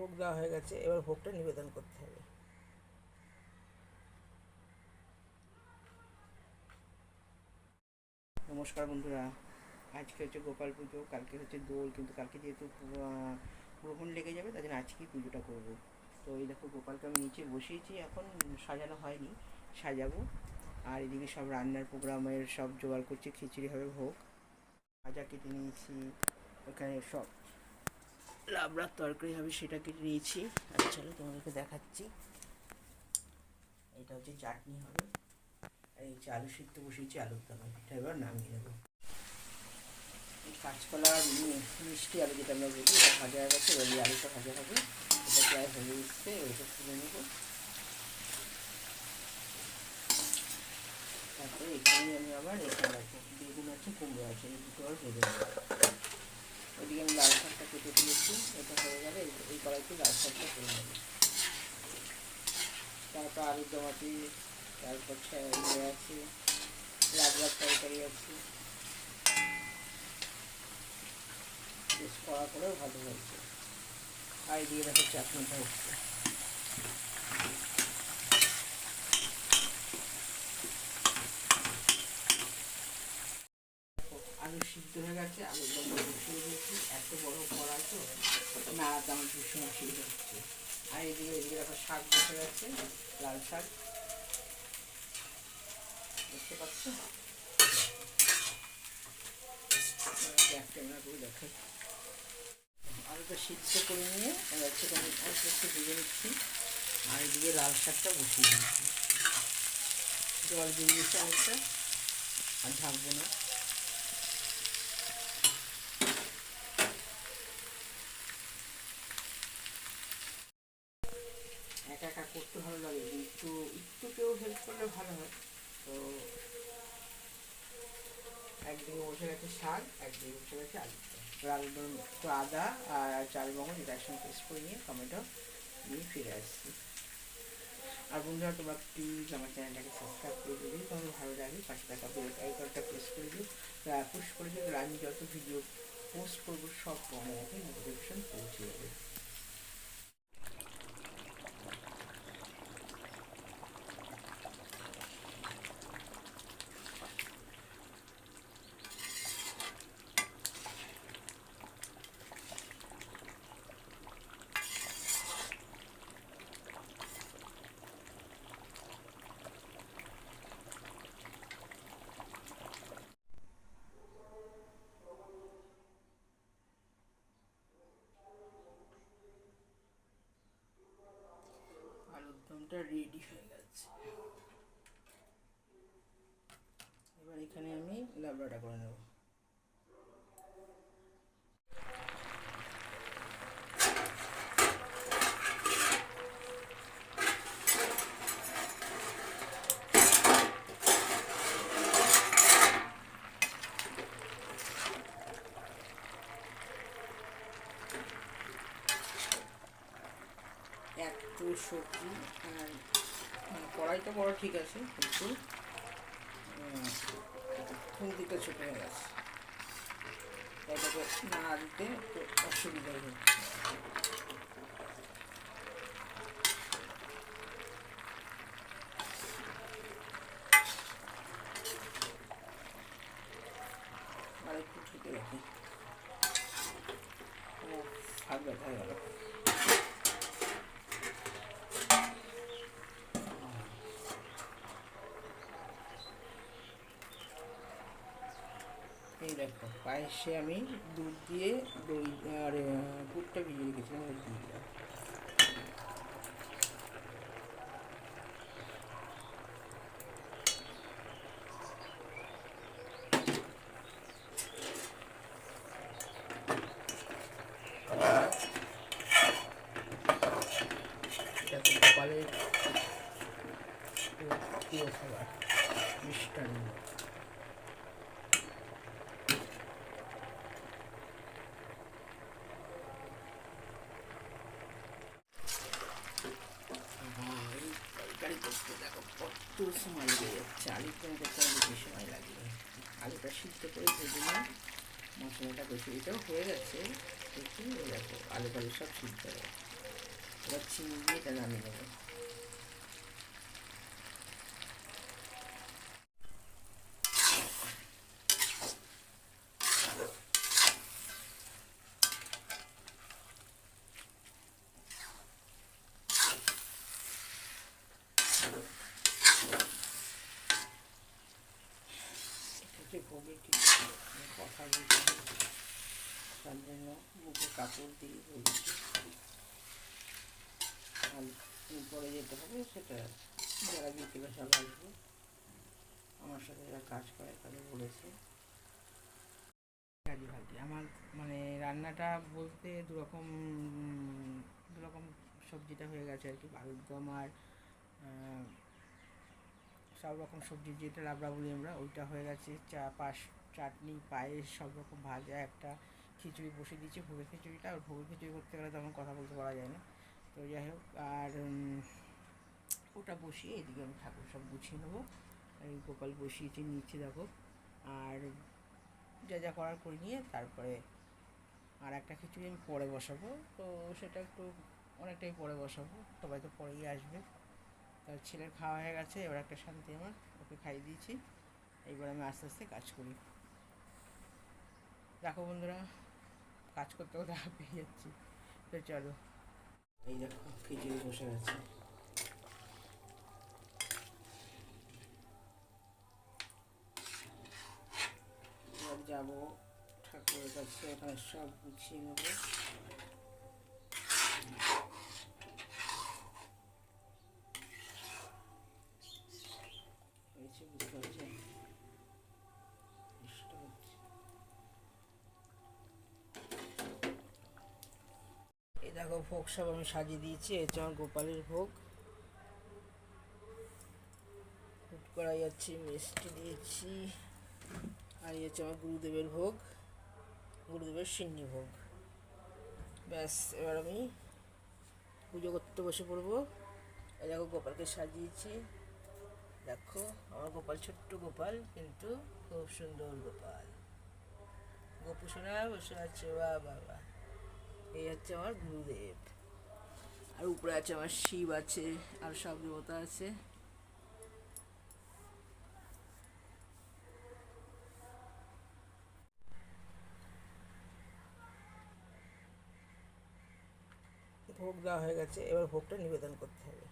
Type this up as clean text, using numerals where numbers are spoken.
ভোগ দেওয়া হয়ে গেছে, এবার ভোগটা নিবেদন করতে হবে। নমস্কার বন্ধুরা, আজকে হচ্ছে গোপাল পুজো, কালকে হচ্ছে দোল, কিন্তু কালকে যেহেতু গ্রহণ লেগে যাবে তাই জন্য আজকেই পুজোটা করব। তো এই দেখো গোপালকে আমি নিচে বসিয়েছি, এখন সাজানো হয়নি, সাজাবো। আর এদিকে সব রান্নার প্রোগ্রামের সব জোগাড় করছি, খিচুড়ি হবে, ভোগ ভাজা কেটে নিয়েছি, এখানে সব লাবড়ার তরকারি হবে সেটা কেটে নিয়েছি। আর চলো তোমাদেরকে দেখাচ্ছি, এটা হচ্ছে চাটনি হবে, আর এই যে আলু সিদ্ধ বসিয়েছি, আলুর তরকারি, এটা এবার নামিয়ে নেবো। এই কাঁচকলা মিষ্টি আলু যেটা আমরা বলি, এটা ভাজা হয়ে গেছে, এবার এই আলুটা ভাজা হবে, এটা প্রায় হয়ে এসছে, ওইটা তুলে নেবো। তারপরে এখানে আমি আবার রেখে রাখবো, বেগুন আছে, কুমড়ো আছে, এই দুটো আর ভেজে নেবো। ওইদিকে আমি লাল শাকটা কেটে দিয়েছি, এটা হয়ে গেলে এই কড়াইতে লাল শাকটা করে নেবো। তারপর আলুর দম আছে, তারপর ইয়ে আছে, লাবড়ার তরকারি আছে, বেশ কড়া করেও ভালো হয়েছে। আর দিয়ে দেখো চাটনিটা হচ্ছে। আলু সিদ্ধ হয়ে গেছে, আলুর দম বসিয়ে দিয়েছি, এত বড় কড়াই তো নাড়াতে আমার ভীষণ অসুবিধা হচ্ছে। আর এদিকে দেখো শাক বসে গেছে, লাল শাক, দেখতে পাচ্ছ, ব্যাক ক্যামেরা করে দেখো। আলুটা সিদ্ধ করে নিয়ে এবার সেখানে অল্প একটু ভেজে নিচ্ছি, আর এদিকে লাল শাকটা বসিয়ে দিচ্ছি। জল দিয়ে দিয়েছি অনেকটা, আর ঢাকবো না। একা একা করতে ভালো লাগে, কিন্তু একটু কেউ হেল্প করলে ভালো হয়। তো একদিকে বসে গেছে শাক, একদিকে বসে গেছে আলু, লাল একটু আদা আর চাল মগজ এটা একসঙ্গে পেস্ট করে নিয়ে টমেটো দিয়ে ফিরে আসছি। আর বন্ধুরা, তোমরা প্লিজ আমার চ্যানেলটাকে সাবস্ক্রাইব করে দিবি, তোমার ভালো লাগে, পাশে থাকা বেল আইকনটা প্রেস করে দিও, পুশ করে দিও, আমি যত ভিডিও পোস্ট করবো সব তোমার কাছে নোটিফিকেশন পৌঁছে যাবে। আলুর দমটা রেডি হয়ে গেছে, এবার এখানে আমি লাবড়াটা করে নেব। এত সবজি আর কড়াইটা বড় ঠিক আছে, কিন্তু খুন্তিটা ছোটো হয়ে গেছে, এটাকে না দিতে একটু অসুবিধাই হচ্ছে। আর একটু ঢেকে রাখি, হাত ব্যথা হয়ে গেল। এই দেখো পায়েসে আমি দুধ দিয়ে দই আর দুধটা ভিজিয়ে রেখেছিলাম, দিয়ে দিলাম। এটা তো গোপালের প্রিয় খাবার, মিষ্টান্ন। তরকারি করতে দেখো কত সময় লেগে যাচ্ছে, আলুর দম করতে অনেক বেশি সময় লাগে। আলুটা সিদ্ধ করে ভেজে নিয়ে মশলাটা কষে, এটাও হয়ে গেছে, দেখি দেখো আলু টালু সব সিদ্ধ হয়ে গেছে। এবার চিনি দিয়ে এটা নামিয়ে নেবো। ভোগে কিছু কথা বলতে তার জন্য মুখে কাপড় দিয়ে বলছি, আর পরে যেতে হবে সেটা যারা বিকেলে সব আসবে আমার সাথে যারা কাজ করে তাদের বলেছে। কাজী ভাজি আমার মানে রান্নাটা বলতে দুরকম সবজিটা হয়ে গেছে আর কি, আলুর দম আর সব রকম সবজি যেটা লাবড়া বলি আমরা ওইটা হয়ে গেছে, চাটনি পায়েস সব রকম ভাজা, একটা খিচুড়ি বসিয়ে দিয়েছি, ভোগের খিচুড়িটা। আর ভোগের খিচুড়ি করতে গেলে তখন কথা বলতে পারা যায় না, তো যাই হোক। আর ওটা বসিয়ে এদিকে আমি ঠাকুর সব গুছিয়ে নেবো। এই গোপাল বসিয়েছি নিচে দেখো, আর যা যা করার করে নিয়ে তারপরে আর একটা খিচুড়ি আমি পরে বসাবো, তো সেটা একটু অনেকটাই পরে বসাবো, সবাই তো পরেই আসবে। তার ছেলের খাওয়া হয়ে গেছে, এবার একটা শান্তি আমার, ওকে খাইয়ে দিয়েছি। এইবার আমি আস্তে আস্তে কাজ করি। দেখো বন্ধুরা, কাজ করতে করতে হাঁপিয়ে যাচ্ছি, তো চলো। এই দেখো খিচুড়ি বসে গেছে, এবার যাবো ঠাকুরের কাছে, ওখানে সব গুছিয়ে নেবো। বুঝতে পারছি এই দেখো ভোগ সব আমি সাজিয়ে দিয়েছি। এটা আমার গোপালের ভোগ, ফুট করা যাচ্ছে, মিষ্টি দিয়েছি। আর এই হচ্ছে আমার গুরুদেবের ভোগ, গুরুদেবের সিন্নি ভোগ। ব্যাস, এবার আমি পুজো করতে বসে পড়বো। এই দেখো গোপালকে সাজিয়েছি, দেখো আমার গোপাল ছোট্ট গোপাল, কিন্তু খুব সুন্দর গোপাল। গোপু সোনা বসে আছে, বাহ বাবা। এই হচ্ছে আমার গুরুদেব, আর উপরে আছে আমার শিব আছে, আর সব দেবতা আছে। ভোগ দেওয়া হয়ে গেছে, এবার ভোগটা নিবেদন করতে হবে।